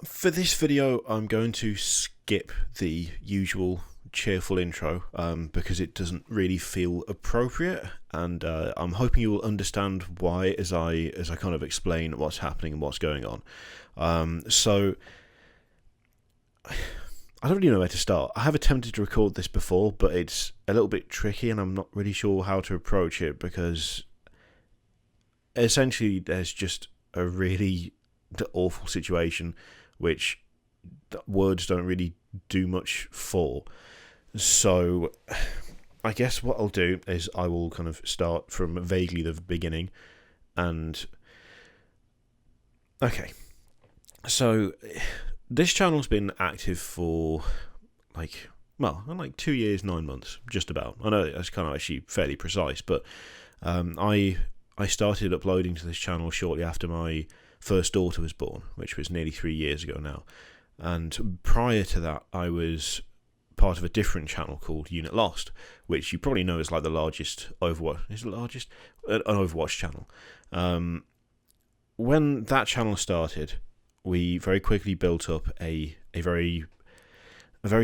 For this video, I'm going to skip the usual cheerful intro because it doesn't really feel appropriate, and I'm hoping you will understand why as I kind of explain what's happening and what's going on. So I don't really know where to start. I have attempted to record this before, but it's a little bit tricky, and I'm not really sure how to approach it because essentially there's just a really awful situation which words don't really do much for. So I guess what I'll do is I will kind of start from vaguely the beginning. And okay, so this channel's been active for like 2 years, 9 months, just about. I know that's kind of actually fairly precise, but I started uploading to this channel shortly after my first daughter was born, which was nearly 3 years ago now. And prior to that, I was part of a different channel called Unit Lost, which you probably know is like the largest Overwatch. Is it the largest? An Overwatch channel. When that channel started, we very quickly built up a very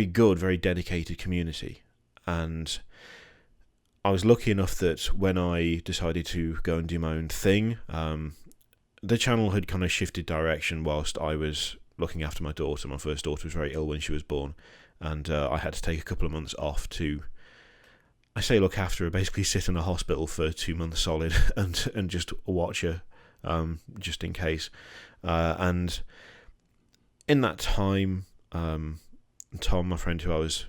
good, very dedicated community. And I was lucky enough that when I decided to go and do my own thing, the channel had kind of shifted direction whilst I was looking after my daughter. My first daughter was very ill when she was born, and I had to take a couple of months off to, I say look after her, basically sit in a hospital for 2 months solid and just watch her, just in case. And in that time, Tom, my friend who I was,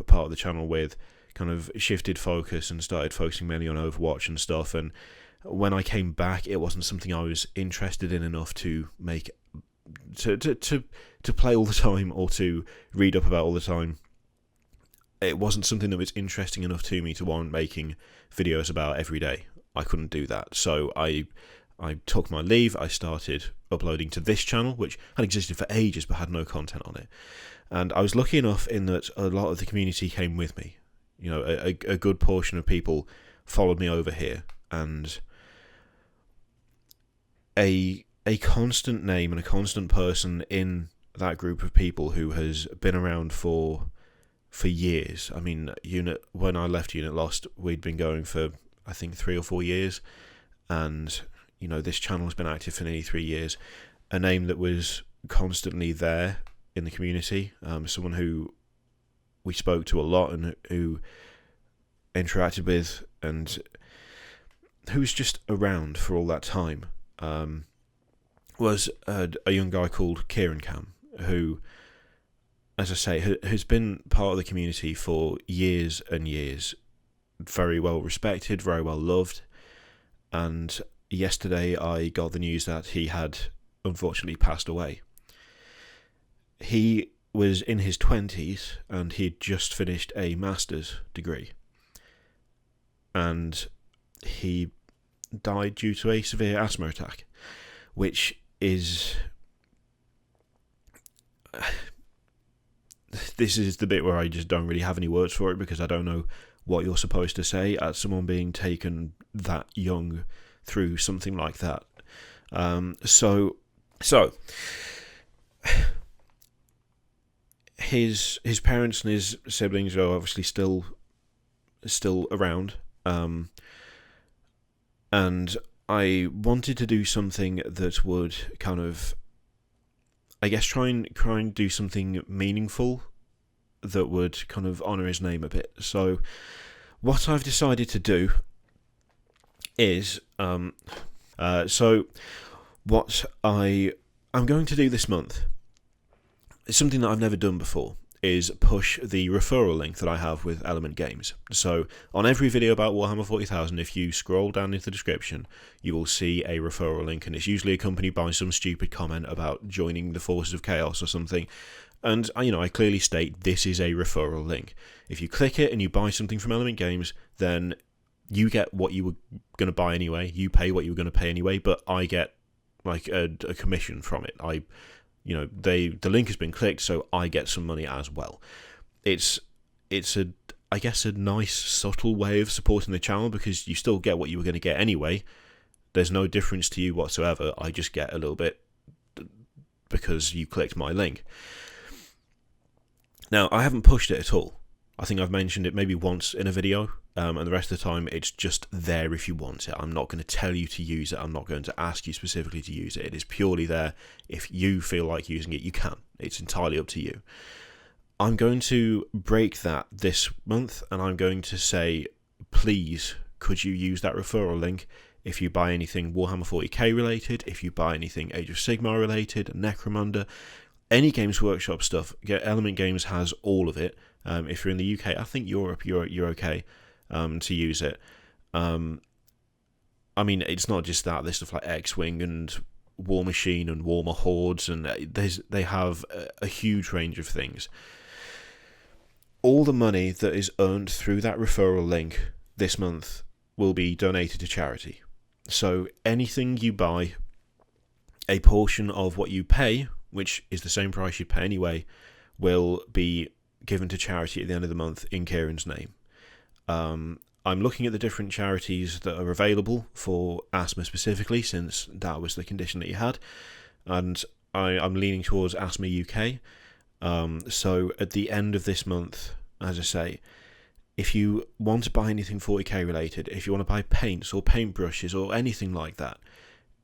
part of the channel with, kind of shifted focus and started focusing mainly on Overwatch and stuff. And when I came back, it wasn't something I was interested in enough to make to play all the time or to read up about all the time. It wasn't something that was interesting enough to me to warrant making videos about every day. I couldn't do that, so I took my leave. I started uploading to this channel, which had existed for ages but had no content on it. And I was lucky enough in that a lot of the community came with me. A good portion of people followed me over here, and a constant name and a constant person in that group of people who has been around for years. I mean, when I left Unit Lost, we'd been going for I think 3 or 4 years, and this channel has been active for nearly 3 years. A name that was constantly there in the community, someone who we spoke to a lot and who interacted with, and who was just around for all that time, was a young guy called Kierancam, who, as I say, has been part of the community for years and years. Very well respected, very well loved. And yesterday I got the news that he had unfortunately passed away. He was in his 20s and he'd just finished a master's degree. And he died due to a severe asthma attack, which is... This is the bit where I just don't really have any words for it, because I don't know what you're supposed to say at someone being taken that young through something like that. So his parents and his siblings are obviously still around, and I wanted to do something that would kind of, I guess, try and do something meaningful that would kind of honour his name a bit. So what I've decided to do is, so what I'm going to do this month is something that I've never done before, is push the referral link that I have with Element Games. So on every video about Warhammer 40,000, if you scroll down into the description, you will see a referral link, and it's usually accompanied by some stupid comment about joining the Forces of Chaos or something. And I clearly state this is a referral link. If you click it and you buy something from Element Games, then you get what you were going to buy anyway. You pay what you were going to pay anyway, but I get like a commission from it. The link has been clicked, so I get some money as well. It's I guess a nice subtle way of supporting the channel, because you still get what you were going to get anyway. There's no difference to you whatsoever. I just get a little bit because you clicked my link. Now, I haven't pushed it at all. I think I've mentioned it maybe once in a video, and the rest of the time it's just there if you want it. I'm not going to tell you to use it. I'm not going to ask you specifically to use it. It is purely there. If you feel like using it, you can. It's entirely up to you. I'm going to break that this month, and I'm going to say, please, could you use that referral link if you buy anything Warhammer 40k related, if you buy anything Age of Sigmar related, Necromunda, any Games Workshop stuff. Element Games has all of it. If you're in the UK, I think Europe, you're okay to use it. I mean, it's not just that. There's stuff like X-Wing and War Machine and Warmer Hordes, and they have a huge range of things. All the money that is earned through that referral link this month will be donated to charity. So anything you buy, a portion of what you pay, which is the same price you'd pay anyway, will be given to charity at the end of the month in Kieran's name. I'm looking at the different charities that are available for asthma specifically, since that was the condition that he had, and I'm leaning towards Asthma UK. So at the end of this month, as I say, if you want to buy anything 40k related, if you want to buy paints or paintbrushes or anything like that,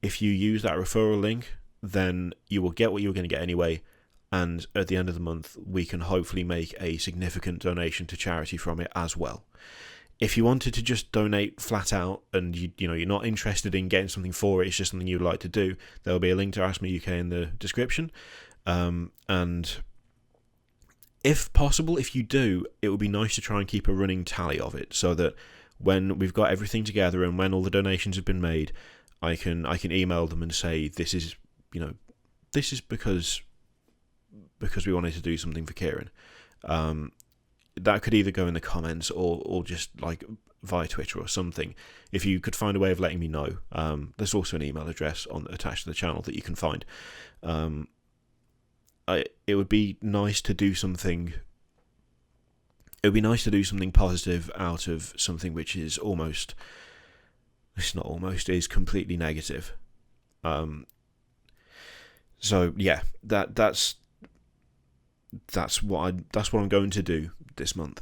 if you use that referral link, then you will get what you were going to get anyway, and at the end of the month we can hopefully make a significant donation to charity from it as well. If you wanted to just donate flat out and you're not interested in getting something for it, it's just something you'd like to do, there'll be a link to Asthma UK in the description. And if possible, if you do, it would be nice to try and keep a running tally of it, so that when we've got everything together and when all the donations have been made, I can email them and say, this is because we wanted to do something for Kieran. That could either go in the comments or just like via Twitter or something. If you could find a way of letting me know, there's also an email address attached to the channel that you can find. It would be nice to do something. It would be nice to do something positive out of something which is almost. It's not almost. It is completely negative. So yeah, that's what I'm going to do this month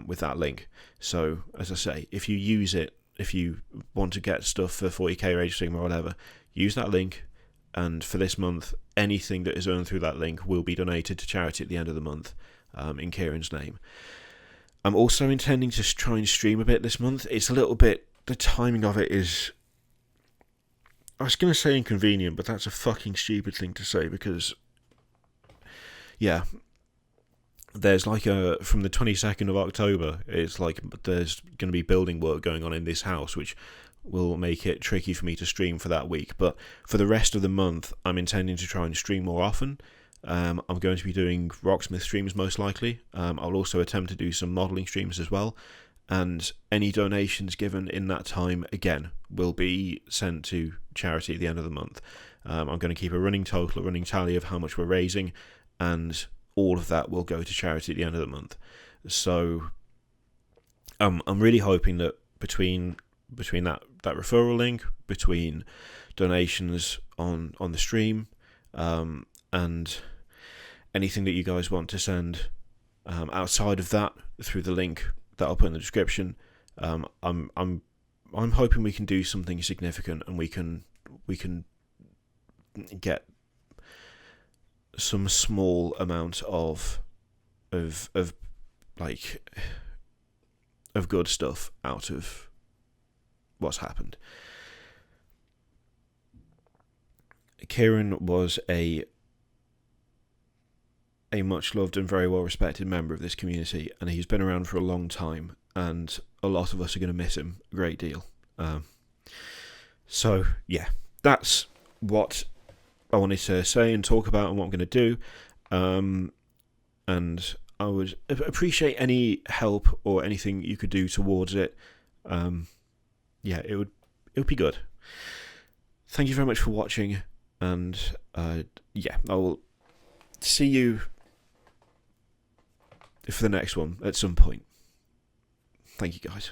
with that link. So as I say, if you use it, if you want to get stuff for 40k or Age of Sigmar or whatever, use that link. And for this month, anything that is earned through that link will be donated to charity at the end of the month, in Kieran's name. I'm also intending to try and stream a bit this month. It's a little bit, the timing of it is, I was going to say inconvenient, but that's a fucking stupid thing to say, because, yeah, there's like from the 22nd of October, it's like there's going to be building work going on in this house, which will make it tricky for me to stream for that week. But for the rest of the month, I'm intending to try and stream more often. I'm going to be doing Rocksmith streams most likely. I'll also attempt to do some modelling streams as well. And any donations given in that time, again, will be sent to charity at the end of the month. I'm going to keep a running tally of how much we're raising, and all of that will go to charity at the end of the month. So I'm really hoping that between that referral link, between donations on the stream, and anything that you guys want to send outside of that through the link that I'll put in the description, I'm hoping we can do something significant, and we can get some small amount of good stuff out of what's happened. Kieran was a much loved and very well respected member of this community, and he's been around for a long time, and a lot of us are going to miss him a great deal. So yeah, that's what I wanted to say and talk about and what I'm going to do. And I would appreciate any help or anything you could do towards it. Yeah, it would be good. Thank you very much for watching, and yeah, I will see you for the next one at some point. Thank you, guys.